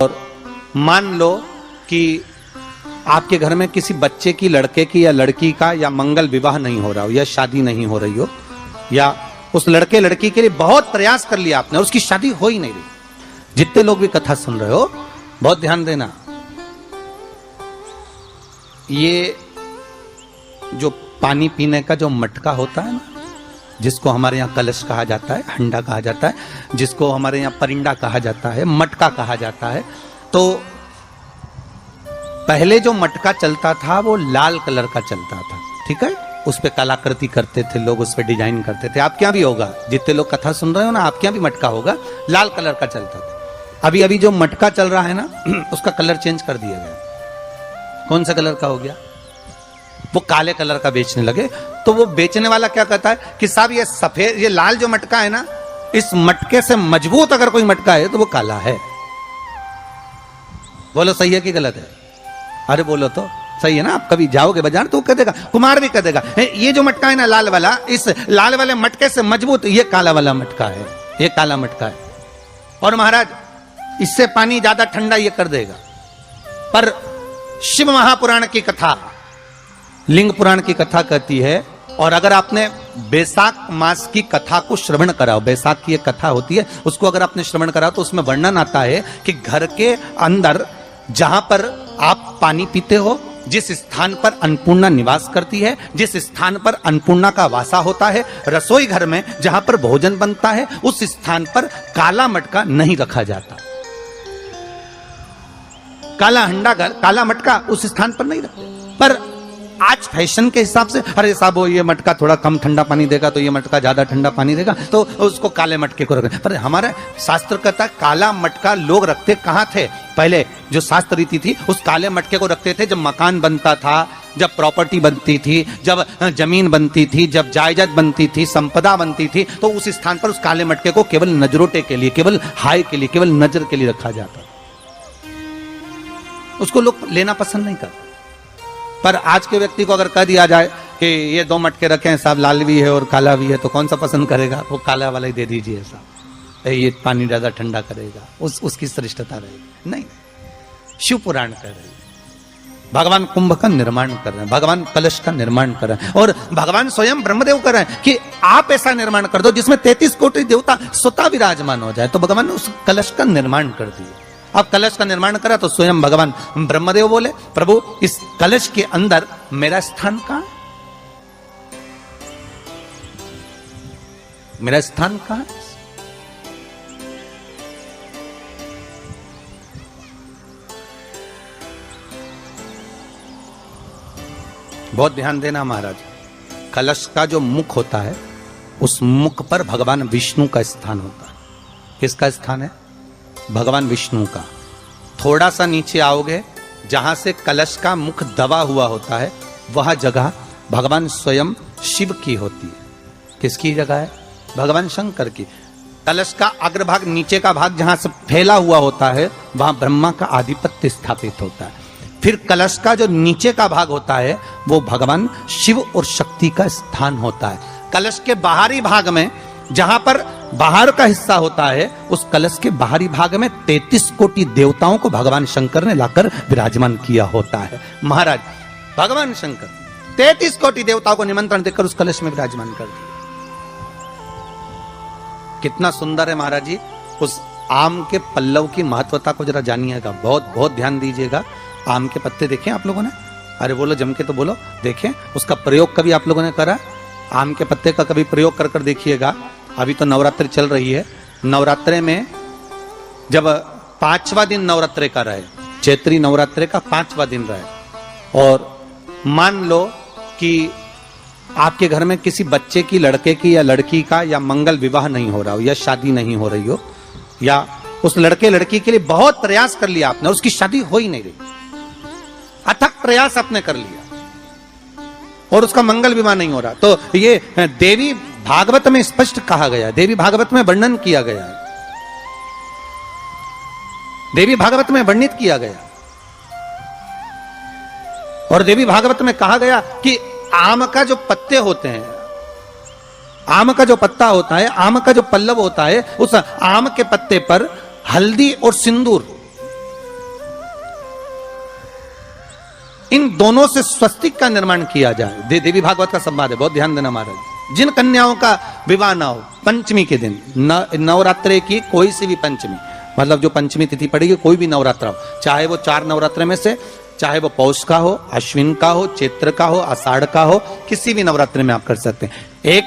और मान लो कि आपके घर में किसी बच्चे की, लड़के की या लड़की का या मंगल विवाह नहीं हो रहा हो या शादी नहीं हो रही हो, या उस लड़के लड़की के लिए बहुत प्रयास कर लिया आपने और उसकी शादी हो ही नहीं रही। जितने लोग भी कथा सुन रहे हो बहुत ध्यान देना, ये जो पानी पीने का जो मटका होता है ना, जिसको हमारे यहाँ कलश कहा जाता है, हंडा कहा जाता है, जिसको हमारे यहाँ परिंडा कहा जाता है, मटका कहा जाता है, तो पहले जो मटका चलता था वो लाल कलर का चलता था, ठीक है। उस पे कलाकृति करते थे लोग, उस पे डिजाइन करते थे। आपके यहाँ भी होगा, जितने लोग कथा सुन रहे हो ना, आपके यहाँ भी मटका होगा, लाल कलर का चलता था। अभी अभी जो मटका चल रहा है ना, उसका कलर चेंज कर दिया गया। कौन सा कलर का हो गया? वो काले कलर का बेचने लगे। तो वो बेचने वाला क्या कहता है कि साहब ये सफेद, ये लाल जो मटका है ना, इस मटके से मजबूत अगर कोई मटका है तो वो काला है। बोलो सही है कि गलत है? अरे बोलो तो सही है ना। आप कभी जाओगे बाजार तो कह देगा, कुमार भी कह देगा, ये जो मटका है ना लाल वाला, इस लाल वाले मटके से मजबूत ये काला वाला मटका है, ये काला मटका है। और महाराज इससे पानी ज्यादा ठंडा ये कर देगा। पर शिव महापुराण की कथा, लिंग पुराण की कथा कहती है, और अगर आपने बैसाख मास की कथा को श्रवण कराओ, बैसाख की एक कथा होती है, उसको अगर आपने श्रवण कराओ तो उसमें वर्णन आता है कि घर के अंदर जहां पर आप पानी पीते हो, जिस स्थान पर अन्नपूर्णा निवास करती है, जिस स्थान पर अन्नपूर्णा का वासा होता है, रसोई घर में जहां पर भोजन बनता है, उस स्थान पर काला मटका नहीं रखा जाता। काला हंडा, काला मटका उस स्थान पर नहीं रखते। पर आज फैशन के हिसाब से, अरे साहब वो ये मटका थोड़ा कम ठंडा पानी देगा तो ये मटका ज्यादा ठंडा पानी देगा, तो उसको काले मटके को रखें। पर हमारा शास्त्र कहता है काला मटका लोग रखते कहाँ थे? पहले जो शास्त्र रीति थी, उस काले मटके को रखते थे जब मकान बनता था, जब प्रॉपर्टी बनती थी, जब जमीन बनती थी, जब जायदाद बनती थी, संपदा बनती थी, तो उस स्थान पर उस काले मटके को केवल नजरोटे के लिए, केवल हाय के लिए, केवल नजर के लिए रखा जाता। उसको लोग लेना पसंद नहीं करते। पर आज के व्यक्ति को अगर कह दिया जाए कि ये दो मटके रखे हैं साहब, लाल भी है और काला भी है, तो कौन सा पसंद करेगा? वो काला वाला ही दे दीजिए साहब, ये पानी ज्यादा ठंडा करेगा, उसकी श्रेष्ठता रहेगी। नहीं, शिव पुराण कर रहे हैं, भगवान कुंभ का निर्माण कर रहे हैं, भगवान कलश का निर्माण कर रहे हैं, और भगवान स्वयं ब्रह्मदेव कर रहे हैं कि आप ऐसा निर्माण कर दो जिसमें 33 कोटि देवता स्वतः विराजमान हो जाए। तो भगवान ने उस कलश का निर्माण कर दिया। अब कलश का निर्माण करा तो स्वयं भगवान ब्रह्मदेव बोले, प्रभु इस कलश के अंदर मेरा स्थान कहां है? मेरा स्थान कहां है? बहुत ध्यान देना महाराज, कलश का जो मुख होता है, उस मुख पर भगवान विष्णु का स्थान होता है। किसका स्थान है? भगवान विष्णु का। थोड़ा सा नीचे आओगे, जहां से कलश का मुख दबा हुआ होता है, वह जगह भगवान स्वयं शिव की होती है। किसकी जगह है? भगवान शंकर की। कलश का अग्रभाग, नीचे का भाग जहां से फैला हुआ होता है, वहां ब्रह्मा का आधिपत्य स्थापित होता है। फिर कलश का जो नीचे का भाग होता है, वो भगवान शिव और शक्ति का स्थान होता है। कलश के बाहरी भाग में, जहां पर बाहर का हिस्सा होता है, उस कलश के बाहरी भाग में 33 कोटि देवताओं को भगवान शंकर ने लाकर विराजमान किया होता है। महाराज भगवान शंकर 33 कोटि देवताओं को निमंत्रण देकर उस कलश में विराजमान कर दिया। कितना सुंदर है महाराज जी। उस आम के पल्लव की महत्वता को जरा जानिएगा, बहुत बहुत ध्यान दीजिएगा। आम के पत्ते देखे आप लोगों ने? अरे बोलो जम के तो बोलो, देखें। उसका प्रयोग कभी आप लोगों ने करा? आम के पत्ते का कभी प्रयोग कर कर देखिएगा। अभी तो नवरात्रि चल रही है, नवरात्रे में जब 5वां दिन नवरात्रे का रहे, चैत्री नवरात्रे का 5वां दिन रहे, और मान लो कि आपके घर में किसी बच्चे की, लड़के की या लड़की का या मंगल विवाह नहीं हो रहा हो या शादी नहीं हो रही हो, या उस लड़के लड़की के लिए बहुत प्रयास कर लिया आपने, उसकी शादी हो ही नहीं रही, अथक प्रयास आपने कर लिया और उसका मंगल विवाह नहीं हो रहा, तो ये देवी भागवत में स्पष्ट कहा गया, देवी भागवत में वर्णन किया गया है, देवी भागवत में वर्णित किया गया। और देवी भागवत में कहा गया कि आम का जो पत्ते होते हैं, आम का जो पत्ता होता है, आम का जो पल्लव होता है, उस आम के पत्ते पर हल्दी और सिंदूर इन दोनों से स्वस्तिक का निर्माण किया जाए। देवी भागवत का संवाद है, बहुत ध्यान देना महाराज। जिन कन्याओं का विवाह ना हो पंचमी के दिन, नवरात्रे की कोई सी भी पंचमी, मतलब जो पंचमी तिथि पड़ेगी, कोई भी नवरात्र हो, चाहे वो 4 नवरात्र में से, चाहे वो पौष का हो, अश्विन का हो, चैत्र का हो, आषाढ़ का हो, किसी भी नवरात्र में आप कर सकते हैं। एक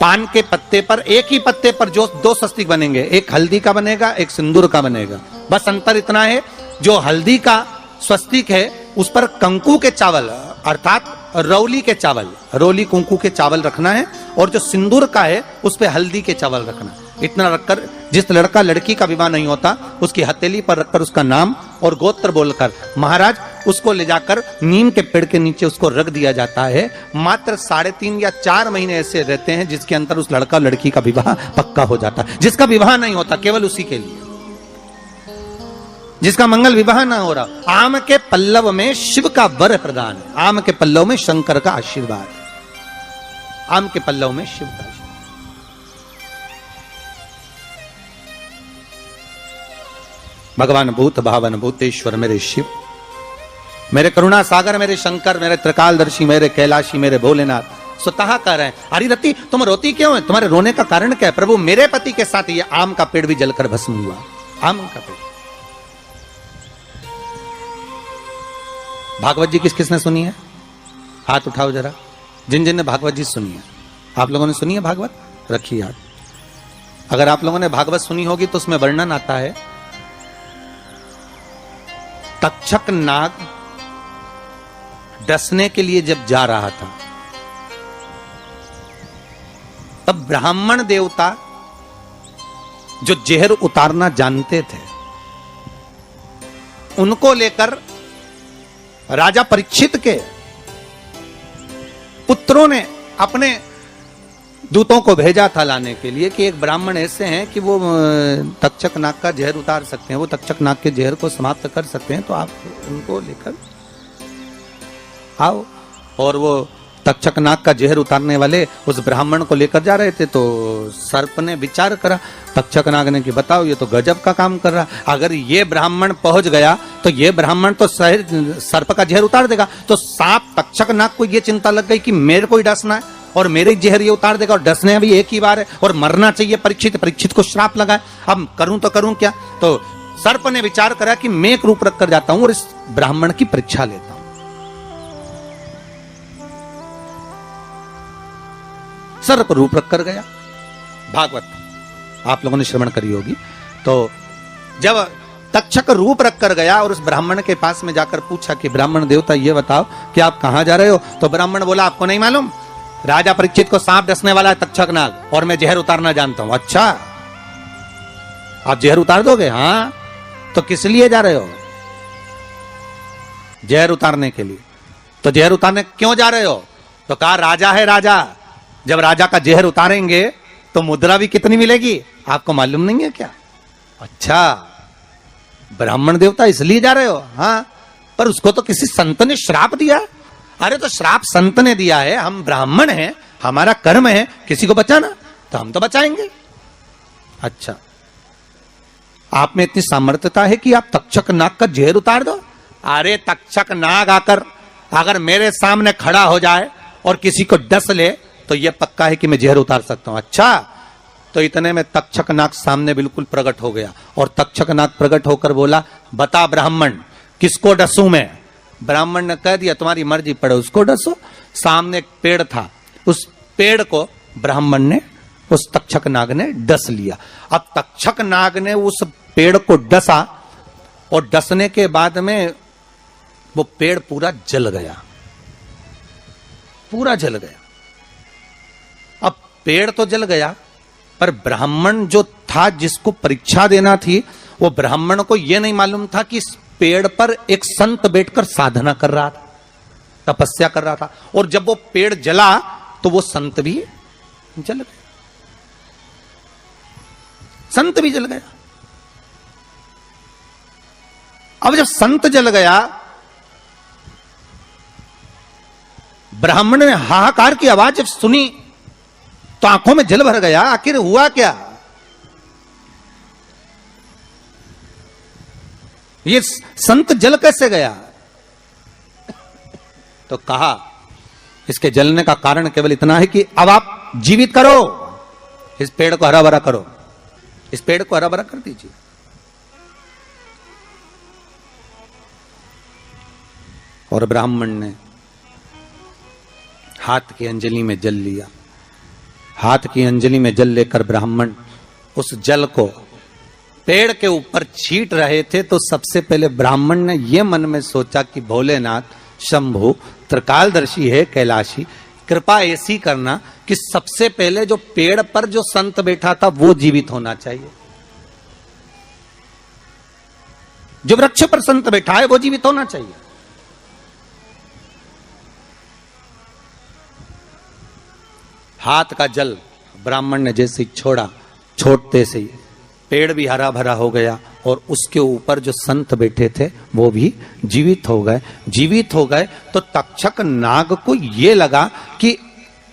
पान के पत्ते पर, एक ही पत्ते पर जो 2 स्वस्तिक बनेंगे, एक हल्दी का बनेगा, एक सिंदूर का बनेगा। बस अंतर इतना है, जो हल्दी का स्वस्तिक है उस पर कंकु के चावल अर्थात रौली के चावल, रौली कुंकू के चावल रखना है, और जो सिंदूर का है उस पे हल्दी के चावल रखना। इतना रखकर जिस लड़का लड़की का विवाह नहीं होता उसकी हथेली पर रखकर उसका नाम और गोत्र बोलकर महाराज उसको ले जाकर नीम के पेड़ के नीचे उसको रख दिया जाता है। मात्र 3.5 या 4 महीने ऐसे रहते हैं जिसके अंतर उस लड़का लड़की का विवाह पक्का हो जाता है। जिसका विवाह नहीं होता केवल उसी के लिए, जिसका मंगल विवाह ना हो रहा। आम के पल्लव में शिव का वर प्रदान है, आम के पल्लव में शंकर का आशीर्वाद, आम के पल्लव में शिव का आशीर्वाद। भगवान भूत भावन भूतेश्वर मेरे शिव, मेरे करुणा सागर मेरे शंकर, मेरे त्रिकालदर्शी, मेरे कैलाशी, मेरे भोलेनाथ स्वतः कह रहे हैं, अरे रति तुम रोती क्यों है, तुम्हारे रोने का कारण क्या है? प्रभु मेरे पति के साथ ये आम का पेड़ भी जलकर भस्म हुआ। आम का पेड़। भागवत जी किस किसने सुनी है? हाथ उठाओ जरा, जिन जिन ने भागवत जी सुनी है। आप लोगों ने सुनी है भागवत? रखिए हाथ। अगर आप लोगों ने भागवत सुनी होगी तो उसमें वर्णन आता है, तक्षक नाग डसने के लिए जब जा रहा था तब ब्राह्मण देवता जो जहर उतारना जानते थे उनको लेकर राजा परीक्षित के पुत्रों ने अपने दूतों को भेजा था लाने के लिए कि एक ब्राह्मण ऐसे हैं कि वो तक्षक नाग का जहर उतार सकते हैं, वो तक्षक नाग के जहर को समाप्त कर सकते हैं, तो आप उनको लेकर आओ। और वो तक्षक नाग का जहर उतारने वाले उस ब्राह्मण को लेकर जा रहे थे। तो सर्प ने विचार करा, तक्षक नाग ने कि बताओ ये तो गजब का काम कर रहा, अगर ये ब्राह्मण पहुंच गया तो ये ब्राह्मण तो सर्प का जहर उतार देगा। तो सांप तक्षक नाग को ये चिंता लग गई कि मेरे को ही डसना है और मेरे जहर ये उतार देगा, और डसने अभी एक ही बार है और मरना चाहिए परीक्षित को श्राप लगा है, अब करूं तो करूं क्या। तो सर्प ने विचार करा कि मैं एक रूप रख कर जाता हूं और इस ब्राह्मण की परीक्षा लेता हूं। सर्प रूप रख कर गया। भागवत आप लोगों ने श्रवण करी होगी। तो जब तक्षक रूप रख कर गया और उस ब्राह्मण के पास में जाकर पूछा कि ब्राह्मण देवता ये बताओ कि आप कहां जा रहे हो? तो ब्राह्मण बोला आपको नहीं मालूम, राजा परीक्षित को सांप डसने वाला है तक्षक नाग और मैं जहर उतारना जानता हूं। अच्छा आप जहर उतार दोगे? हाँ। तो किस लिए जा रहे हो? जहर उतारने के लिए। तो जहर उतारने क्यों जा रहे हो? तो कहा राजा है राजा, जब राजा का जहर उतारेंगे तो मुद्रा भी कितनी मिलेगी आपको मालूम नहीं है क्या? अच्छा ब्राह्मण देवता इसलिए जा रहे हो? हाँ। पर उसको तो किसी संत ने श्राप दिया। अरे तो श्राप संत ने दिया है, हम ब्राह्मण हैं, हमारा कर्म है किसी को बचाना, तो हम तो बचाएंगे। अच्छा आप में इतनी सामर्थ्यता है कि आप तक्षक नाग का जहर उतार दो? अरे तक्षक नाग आकर अगर मेरे सामने खड़ा हो जाए और किसी को डस ले तो यह पक्का है कि मैं जहर उतार सकता हूं। अच्छा तो इतने में तक्षक नाग सामने बिल्कुल प्रकट हो गया और तक्षक नाग प्रकट होकर बोला बता ब्राह्मण किसको डसूं मैं? ब्राह्मण ने कह दिया तुम्हारी मर्जी पड़े उसको डसो। सामने एक पेड़ था, उस पेड़ को ब्राह्मण ने उस तक्षक नाग ने डस लिया। अब तक्षक नाग ने उस पेड़ को डसा और डसने के बाद में वो पेड़ पूरा जल गया, पूरा जल गया। अब पेड़ तो जल गया पर ब्राह्मण जो था जिसको परीक्षा देना थी वो ब्राह्मण को यह नहीं मालूम था कि इस पेड़ पर एक संत बैठकर साधना कर रहा था, तपस्या कर रहा था, और जब वो पेड़ जला तो वो संत भी जल गया, संत भी जल गया। अब जब संत जल गया ब्राह्मण ने हाहाकार की आवाज जब सुनी तो आंखों में जल भर गया। आखिर हुआ क्या? ये संत जल कैसे गया? तो कहा इसके जलने का कारण केवल इतना है कि अब आप जीवित करो, इस पेड़ को हरा भरा करो, इस पेड़ को हरा भरा कर दीजिए। और ब्राह्मण ने हाथ की अंजलि में जल लिया। हाथ की अंजलि में जल लेकर ब्राह्मण उस जल को पेड़ के ऊपर छींट रहे थे, तो सबसे पहले ब्राह्मण ने यह मन में सोचा कि भोलेनाथ, शंभु, त्रिकालदर्शी है, कैलाशी, कृपा ऐसी करना कि सबसे पहले जो पेड़ पर जो संत बैठा था वो जीवित होना चाहिए। जो वृक्ष पर संत बैठा है वो जीवित होना चाहिए। हाथ का जल ब्राह्मण ने जैसे छोड़ा, छोड़ते से ही पेड़ भी हरा भरा हो गया और उसके ऊपर जो संत बैठे थे वो भी जीवित हो गए। जीवित हो गए तो तक्षक नाग को ये लगा कि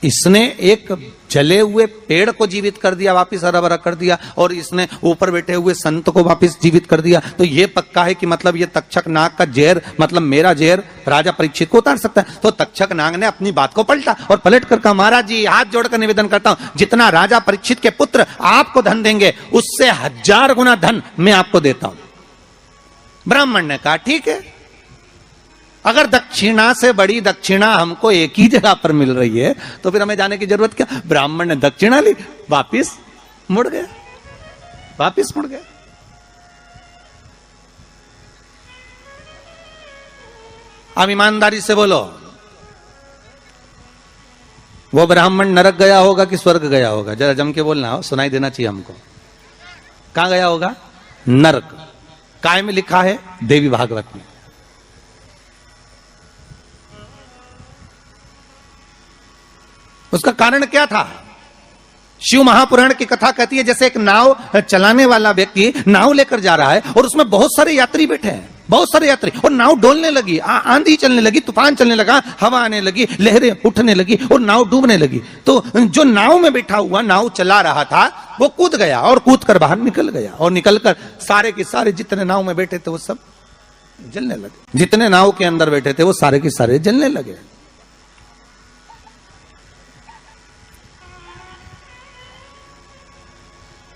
इसने एक जले हुए पेड़ को जीवित कर दिया, वापिस हरा भरा कर दिया, और इसने ऊपर बैठे हुए संत को वापिस जीवित कर दिया, तो ये पक्का है कि मतलब ये तक्षक नाग का जहर, मतलब मेरा जहर राजा परीक्षित को उतार सकता है। तो तक्षक नाग ने अपनी बात को पलटा और पलट कर कहा, महाराज जी हाथ जोड़कर निवेदन करता हूं, जितना राजा परीक्षित के पुत्र आपको धन देंगे उससे 1000 गुना धन मैं आपको देता हूं। ब्राह्मण ने कहा ठीक है, अगर दक्षिणा से बड़ी दक्षिणा हमको एक ही जगह पर मिल रही है तो फिर हमें जाने की जरूरत क्या। ब्राह्मण ने दक्षिणा ली, वापिस मुड़ गया, वापिस मुड़ गया। अब ईमानदारी से बोलो, वो ब्राह्मण नरक गया होगा कि स्वर्ग गया होगा? जरा जम के बोलना हो, सुनाई देना चाहिए हमको। कहां गया होगा? नरक। काय में लिखा है? देवी भागवत में। उसका कारण क्या था? शिव महापुराण की कथा कहती है जैसे एक नाव चलाने वाला व्यक्ति नाव लेकर जा रहा है और उसमें बहुत सारे यात्री बैठे हैं, बहुत सारे यात्री, और नाव डोलने लगी, आंधी चलने लगी, तूफान चलने लगा, हवा आने लगी, लहरें उठने लगी और नाव डूबने लगी। तो जो नाव में बैठा हुआ नाव चला रहा था वो कूद गया और कूद कर बाहर निकल गया, और निकलकर सारे के सारे जितने नाव में बैठे थे वो सब जलने लगे। जितने नाव के अंदर बैठे थे वो सारे के सारे जलने लगे।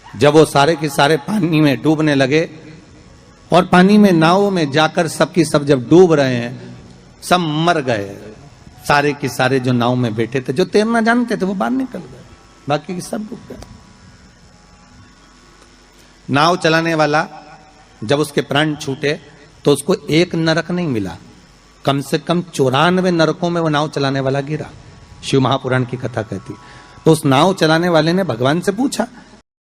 जब वो सारे के सारे पानी में डूबने लगे और पानी में नाव में जाकर सबकी सब जब डूब रहे हैं, सब मर गए, सारे के सारे जो नाव में बैठे थे, जो तैरना जानते थे वो बाहर निकल गए, बाकी के सब डूब गए। नाव चलाने वाला जब उसके प्राण छूटे तो उसको एक नरक नहीं मिला, कम से कम 94 नरकों में वो नाव चलाने वाला गिरा। शिव महापुराण की कथा कहती। तो उस नाव चलाने वाले ने भगवान से पूछा